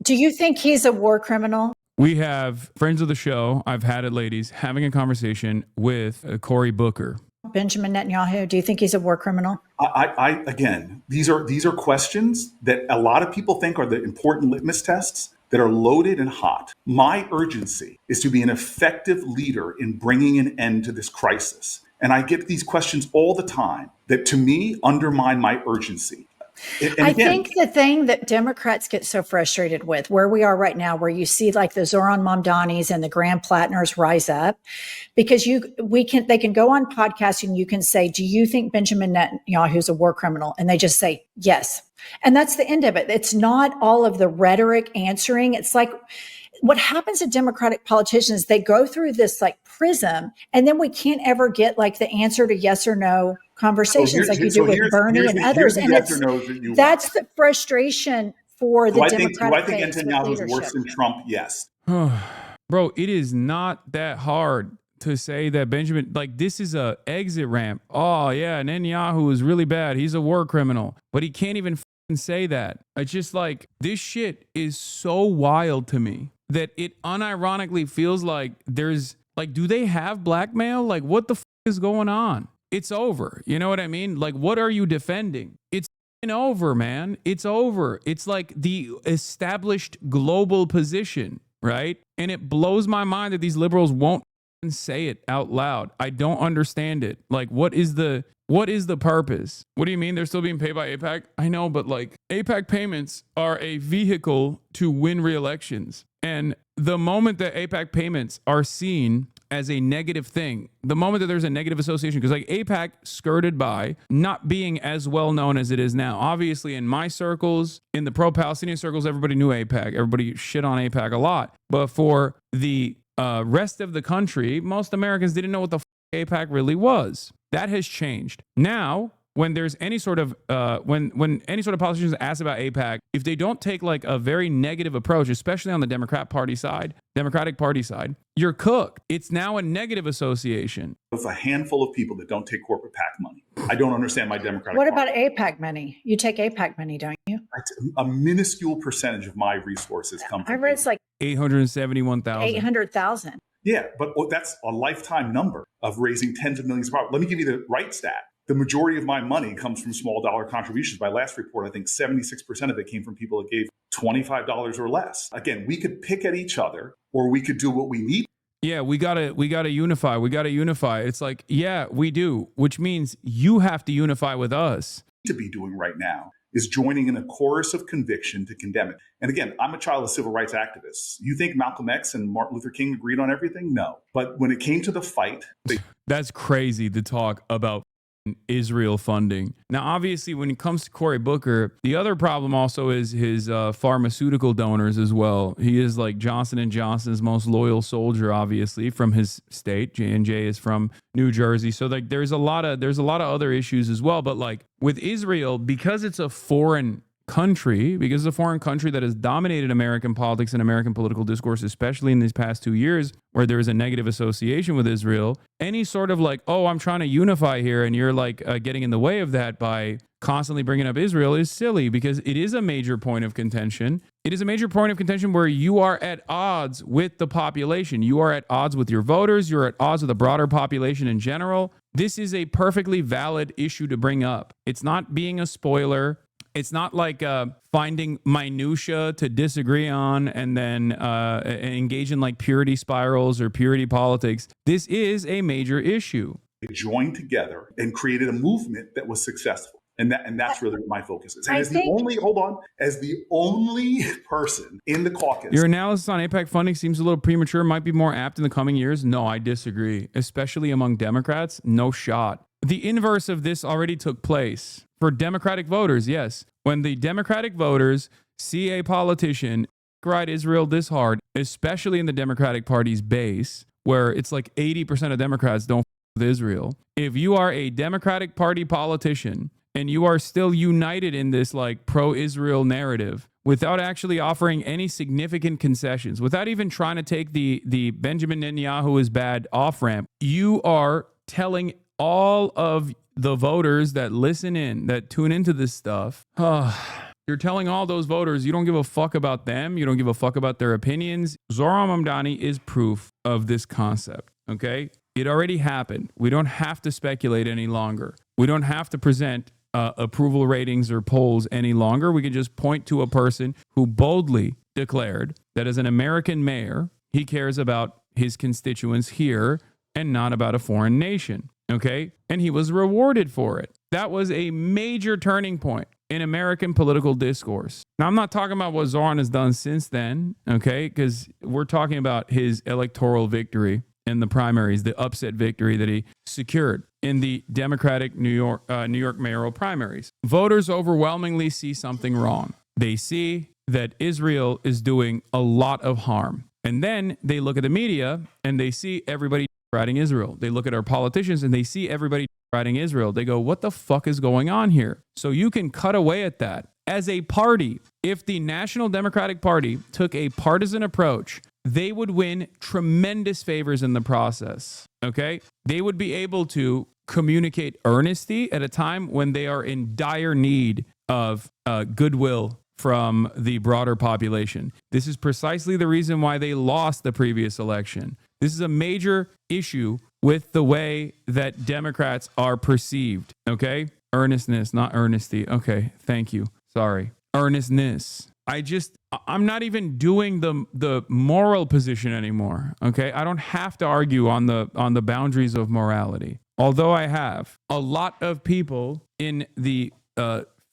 Do you think he's a war criminal? We have friends of the show, I've had it, ladies, having a conversation with Cory Booker. Benjamin Netanyahu, do you think he's a war criminal? Again, these are questions that a lot of people think are the important litmus tests that are loaded and hot. My urgency is to be an effective leader in bringing an end to this crisis. And I get these questions all the time that, to me, undermine my urgency. I think the thing that Democrats get so frustrated with, where we are right now, where you see like the Zoran Mamdanis and the Graham Plattners rise up, because they can go on podcasts and you can say, do you think Benjamin Netanyahu is a war criminal? And they just say yes. And that's the end of it. It's not all of the rhetoric answering. It's like what happens to Democratic politicians, they go through this like prism, and then we can't ever get like the answer to yes or no conversations like you do with Bernie and others. And that's the frustration for the Democratic Do I think Netanyahu is worse than Trump? Yes. Bro, it is not that hard to say that Benjamin, like, this is a exit ramp. Oh yeah, Netanyahu is really bad. He's a war criminal, but he can't even say that. It's just like, this shit is so wild to me that it unironically feels like there's like, do they have blackmail? Like, what the is going on? It's over. You know what I mean? Like, what are you defending? It's over, man. It's over. It's like the established global position, right? And it blows my mind that these liberals won't say it out loud. I don't understand it. Like, what is the purpose? What do you mean they're still being paid by AIPAC? I know, but like, AIPAC payments are a vehicle to win re-elections. And the moment that AIPAC payments are seen as a negative thing, the moment that there's a negative association, because like AIPAC skirted by not being as well known as it is now. Obviously, in my circles, in the pro-Palestinian circles, everybody knew AIPAC. Everybody shit on AIPAC a lot. But for the rest of the country, most Americans didn't know what the AIPAC really was. That has changed. Now, when there's any sort of when any sort of politicians ask about AIPAC, if they don't take like a very negative approach, especially on the Democratic Party side, you're cooked. It's now a negative association. It's a handful of people that don't take corporate PAC money. I don't understand my Democratic What about AIPAC money? You take AIPAC money, don't you? A minuscule percentage of my resources come from I read it's like 871,000. 800,000. Yeah, but that's a lifetime number of raising tens of millions of dollars. Let me give you the right stat. The majority of my money comes from small dollar contributions. My last report, I think 76% of it came from people that gave $25 or less. Again, we could pick at each other, or we could do what we need. Yeah, we gotta unify. It's like, yeah, we do, which means you have to unify with us. To be doing right now is joining in a chorus of conviction to condemn it. And again, I'm a child of civil rights activists. You think Malcolm X and Martin Luther King agreed on everything? No. But when it came to the fight, that's crazy to talk about Israel funding. Now, obviously, when it comes to Cory Booker, the other problem also is his pharmaceutical donors as well. He is like Johnson & Johnson's most loyal soldier, obviously, from his state. J&J is from New Jersey. So like there's a lot of other issues as well. But like with Israel, because it's a foreign country, because it's a foreign country that has dominated American politics and American political discourse, especially in these past 2 years, where there is a negative association with Israel, any sort of like, oh, I'm trying to unify here, and you're like getting in the way of that by constantly bringing up Israel is silly, because it is a major point of contention. It is a major point of contention where you are at odds with the population. You are at odds with your voters. You're at odds with the broader population in general. This is a perfectly valid issue to bring up. It's not being a spoiler. It's not like finding minutia to disagree on and then engage in like purity spirals or purity politics. This is a major issue. They joined together and created a movement that was successful. And that's really what my focus is. And as the only person in the caucus. Your analysis on AIPAC funding seems a little premature, might be more apt in the coming years. No, I disagree. Especially among Democrats, no shot. The inverse of this already took place for Democratic voters. Yes. When the Democratic voters see a politician ride Israel this hard, especially in the Democratic Party's base, where it's like 80% of Democrats don't with Israel. If you are a Democratic Party politician and you are still united in this like pro-Israel narrative without actually offering any significant concessions, without even trying to take the Benjamin Netanyahu is bad off-ramp, you are telling all of the voters that listen in, that tune into this stuff, You're telling all those voters you don't give a fuck about them. You don't give a fuck about their opinions. Zoran Mamdani is proof of this concept, okay? It already happened. We don't have to speculate any longer. We don't have to present approval ratings or polls any longer. We can just point to a person who boldly declared that as an American mayor, he cares about his constituents here and not about a foreign nation, okay? And he was rewarded for it. That was a major turning point in American political discourse. Now, I'm not talking about what Zoran has done since then, okay? Because we're talking about his electoral victory in the primaries, the upset victory that he secured in the Democratic New York mayoral primaries. Voters overwhelmingly see something wrong. They see that Israel is doing a lot of harm. And then they look at the media and they see everybody deriding Israel. They look at our politicians and they see everybody deriding Israel. They go, what the fuck is going on here? So you can cut away at that. As a party, if the National Democratic Party took a partisan approach, they would win tremendous favors in the process, okay? They would be able to communicate earnesty at a time when they are in dire need of goodwill from the broader population. This is precisely the reason why they lost the previous election. This is a major issue with the way that Democrats are perceived, okay? Earnestness, not earnesty. Okay, thank you. Sorry. Earnestness. I'm not even doing the moral position anymore, okay? I don't have to argue on the boundaries of morality. Although I have. A lot of people in the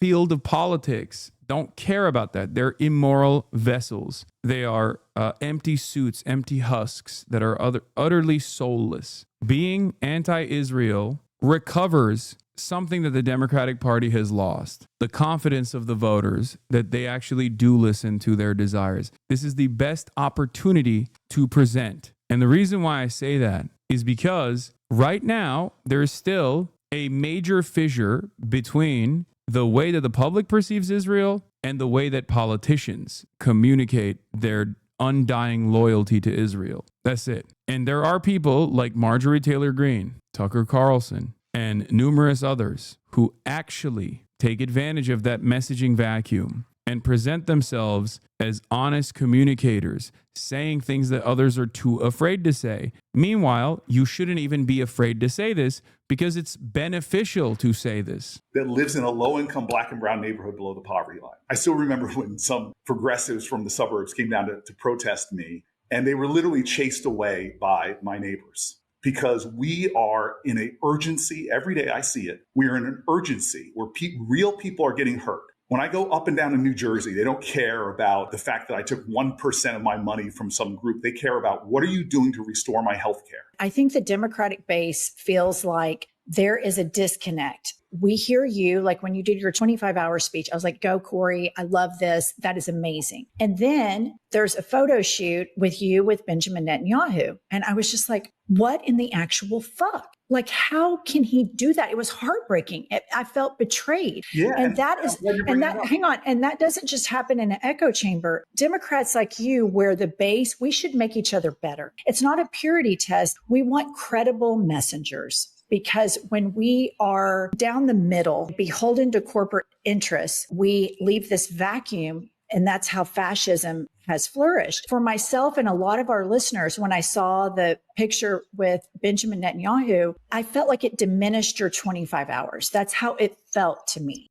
field of politics don't care about that. They're immoral vessels. They are empty suits, empty husks that are utterly soulless. Being anti-Israel recovers something that the Democratic Party has lost, the confidence of the voters that they actually do listen to their desires. This is the best opportunity to present. And the reason why I say that is because right now there is still a major fissure between the way that the public perceives Israel and the way that politicians communicate their undying loyalty to Israel. That's it. And there are people like Marjorie Taylor Greene, Tucker Carlson, and numerous others who actually take advantage of that messaging vacuum and present themselves as honest communicators, saying things that others are too afraid to say. Meanwhile, you shouldn't even be afraid to say this because it's beneficial to say this. That lives in a low-income black and brown neighborhood below the poverty line. I still remember when some progressives from the suburbs came down to protest me, and they were literally chased away by my neighbors. Because we are in an urgency, every day I see it, we are in an urgency where real people are getting hurt. When I go up and down in New Jersey, they don't care about the fact that I took 1% of my money from some group. They care about what are you doing to restore my health care? I think the Democratic base feels like there is a disconnect. We hear you, like when you did your 25-hour speech, I was like, go, Cory, I love this. That is amazing. And then there's a photo shoot with you with Benjamin Netanyahu. And I was just like, what in the actual fuck? Like, how can he do that? It was heartbreaking. I felt betrayed. Yeah. And hang on. And that doesn't just happen in an echo chamber. Democrats like you, where the base, we should make each other better. It's not a purity test. We want credible messengers. Because when we are down the middle, beholden to corporate interests, we leave this vacuum. And that's how fascism has flourished. For myself and a lot of our listeners, when I saw the picture with Benjamin Netanyahu, I felt like it diminished your 25 hours. That's how it felt to me.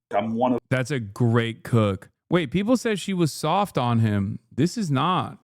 That's a great cook. Wait, people said she was soft on him. This is not.